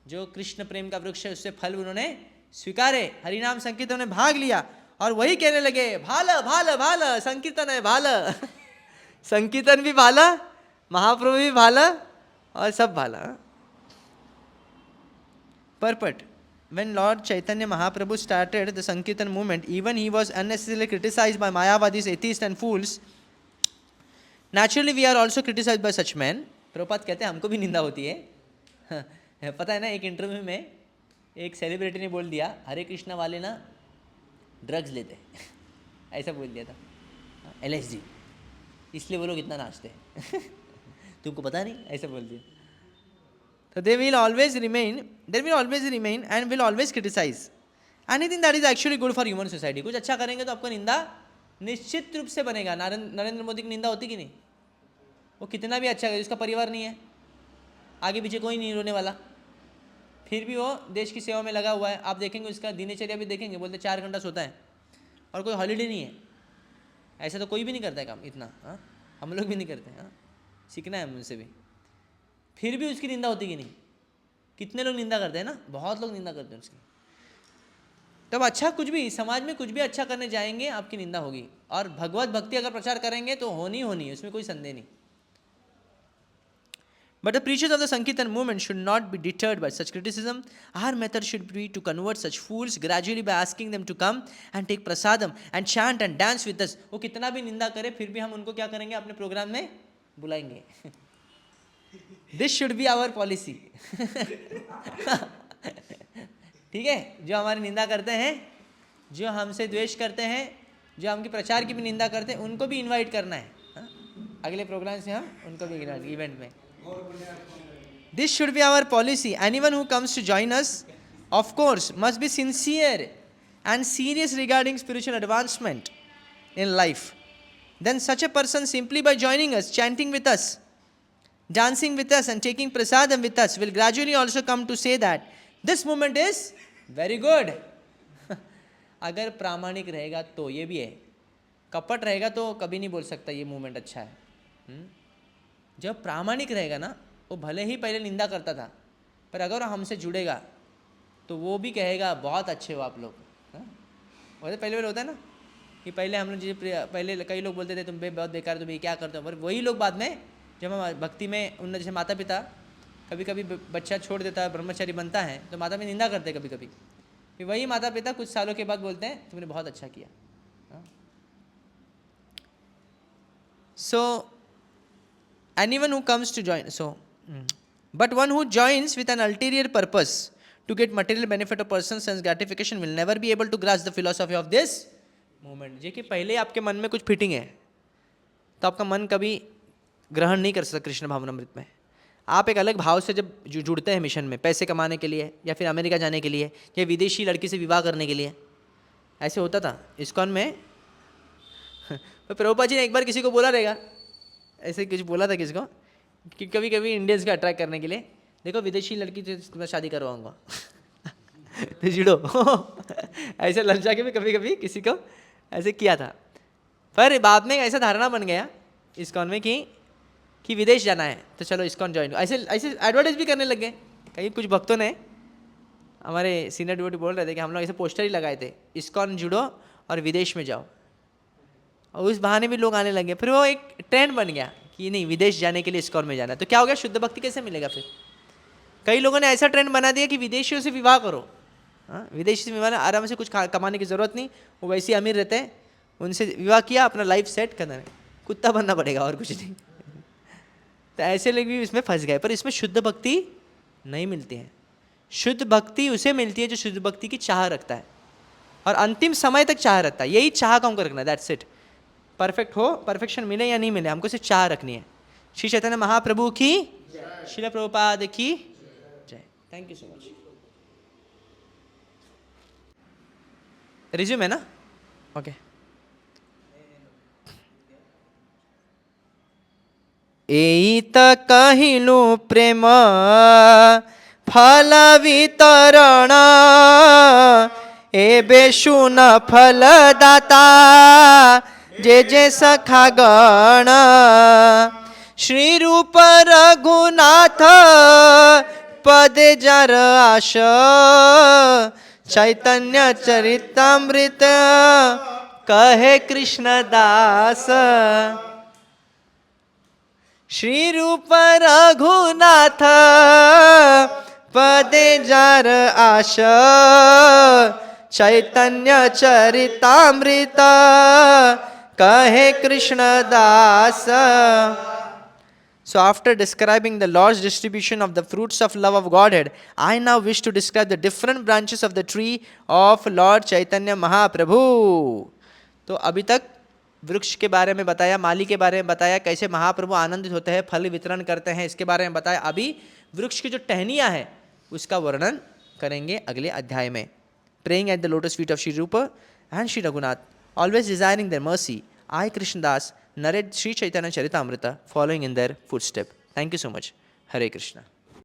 जो कृष्ण प्रेम का वृक्ष है उससे फल उन्होंने स्वीकारे, हरिनाम संकीर्तन में भाग लिया, और वही कहने लगे भाल भाल भाल संकीर्तन है भाल। संकीर्तन भी भाला, महाप्रभु भी भाला, और सब भाला। Purport. When Lord Chaitanya Mahaprabhu started the Sankirtan movement, even he was unnecessarily criticized by Mayavadis, atheists and fools. Naturally, we are also criticized by such men. Prabhupada कहते हैं हमको भी निंदा होती है। पता है ना, एक इंटरव्यू में एक सेलिब्रिटी ने बोल दिया हरे कृष्णा वाले ना ड्रग्स लेते ऐसा बोल दिया था, LSD, इसलिए वो लोग इतना नाचते हैं। तुमको पता नहीं, ऐसा बोल दिया। So there will always remain and will always criticize anything that is actually good for human society. कुछ अच्छा करेंगे तो आपको निंदा निश्चित रूप से बनेगा। नरेंद्र मोदी की निंदा होती कि नहीं? वो कितना भी अच्छा करे, उसका परिवार नहीं है, आगे पीछे कोई नहीं रोने वाला, फिर भी वो देश की सेवा में लगा हुआ है। आप देखेंगे उसका दिनचर्या भी देखेंगे, बोलते 4 घंटा सोता है और कोई हॉलीडे नहीं है। ऐसा तो कोई भी नहीं करता है काम इतना, हम लोग भी नहीं करते हैं, सीखना है मुझसे भी। फिर भी उसकी निंदा होती कि नहीं? कितने लोग निंदा करते हैं ना, बहुत लोग निंदा करते हैं उसकी। तब अच्छा कुछ भी समाज में कुछ भी अच्छा करने जाएंगे आपकी निंदा होगी, और भगवत भक्ति अगर प्रचार करेंगे तो होनी होनी, उसमें कोई संदेह नहीं। But the preachers of the Sankirtan movement should not be deterred by such criticism. Our method should be to convert such fools gradually by asking them to come and take prasadam and chant and dance with us. वो कितना भी निंदा करे फिर भी हम उनको क्या करेंगे, अपने प्रोग्राम में बुलाएंगे। This should be our policy. ठीक है, जो हमारी निंदा करते हैं, जो हमसे द्वेष करते हैं, जो हमके प्रचार की भी निंदा करते हैं, उनको भी इनवाइट करना है। अगले प्रोग्राम से हम उनको भी इवेंट में। This should be our policy. Anyone who comes to join us, of course, must be sincere and serious regarding spiritual advancement in life. Then such a person, simply by joining us, chanting with us, dancing with us and taking prasadam with us will gradually also come to say that this movement is very good. अगर प्रामाणिक रहेगा तो ये भी है, कपट रहेगा तो कभी नहीं बोल सकता ये मूवमेंट अच्छा है. जब प्रामाणिक रहेगा ना, वो भले ही पहले निंदा करता था, पर अगर हमसे जुड़ेगा तो वो भी कहेगा बहुत अच्छे हो आप लोग. वैसे पहले होता है ना कि पहले हम लोग पहले कई लोग बोलते थे तुम बहुत बेकार, तुम ये क्या करते हो, पर वही लोग बाद में जब हम भक्ति में उन जैसे माता पिता कभी कभी बच्चा छोड़ देता है, ब्रह्मचारी बनता है, तो माता में निंदा करते हैं कभी कभी, फिर वही माता पिता कुछ सालों के बाद बोलते हैं तुमने बहुत अच्छा किया. सो anyone who comes to join, but one who joins with an ulterior purpose to get material benefit or personal sense gratification will never be able to grasp the philosophy of this movement. जे कि पहले आपके मन में कुछ fitting है तो आपका मन कभी ग्रहण नहीं कर सकता कृष्ण भावनामृत में. आप एक अलग भाव से जब जुड़ते हैं मिशन में, पैसे कमाने के लिए या फिर अमेरिका जाने के लिए या विदेशी लड़की से विवाह करने के लिए, ऐसे होता था इस्कॉन में. प्रभुपाद जी ने एक बार किसी को बोला रहेगा, ऐसे कुछ बोला था किसको कि कभी कभी इंडियंस को अट्रैक्ट करने के लिए, देखो विदेशी लड़की से मैं शादी करवाऊंगा तो जुड़ो. ऐसे ललचा के भी कभी कभी किसी को ऐसे किया था, पर बाद में ऐसा धारणा बन गया इस्कॉन में कि विदेश जाना है तो चलो इस्कॉन ज्वाइन. ऐसे ऐसे एडवर्टाइज भी करने लग गए. कई कुछ भक्तों ने, हमारे सीनियर डिवोटी बोल रहे थे कि हम लोग ऐसे पोस्टर ही लगाए थे, इस्कॉन जुड़ो और विदेश में जाओ, और उस बहाने भी लोग आने लगे. फिर वो एक ट्रेंड बन गया कि नहीं विदेश जाने के लिए इस्कॉन में जाना है. तो क्या हो गया, शुद्ध भक्ति कैसे मिलेगा फिर. कई लोगों ने ऐसा ट्रेंड बना दिया कि विदेशियों से विवाह करो. विदेशी से विवाह, आराम से कुछ कमाने की ज़रूरत नहीं, वो वैसे ही अमीर रहते हैं, उनसे विवाह किया, अपना लाइफ सेट करना है, कुत्ता बनना पड़ेगा और कुछ नहीं. तो ऐसे लोग भी इसमें फंस गए. पर इसमें शुद्ध भक्ति नहीं मिलती है. शुद्ध भक्ति उसे मिलती है जो शुद्ध भक्ति की चाह रखता है और अंतिम समय तक चाह रखता है. यही चाह का हमको रखना है, दैट्स इट. परफेक्ट हो, परफेक्शन मिले या नहीं मिले, हमको सिर्फ चाह रखनी है. श्री चैतन्य महाप्रभु की, श्रील प्रभुपाद की जय. Thank you so much. Resume है ना, ओके. एई त कहिलु प्रेम फल वितरण, एबे सुन फलदाता जे जे सखा गण. श्री रूप रघुनाथ पद जर आश, चैतन्य चरितामृत कहे कृष्ण दास. श्री रूप रघुनाथ पदे जर आश, चैतन्य चरितामृत कहे कृष्ण दास. So after describing the Lord's distribution of the fruits of love of Godhead, I now wish to describe the different branches of the tree of Lord Chaitanya Mahaprabhu. तो अभी तक वृक्ष के बारे में बताया, माली के बारे में बताया, कैसे महाप्रभु आनंदित होते हैं, फल वितरण करते हैं, इसके बारे में बताया. अभी वृक्ष की जो टहनियाँ हैं उसका वर्णन करेंगे अगले अध्याय में. Praying at the lotus feet of Sri Rupa and Sri Raghunath, always desiring their mercy, I, Krishnadas, narrate Sri Chaitanya Charitamrita, following in their footstep. Thank you so much. Hare Krishna.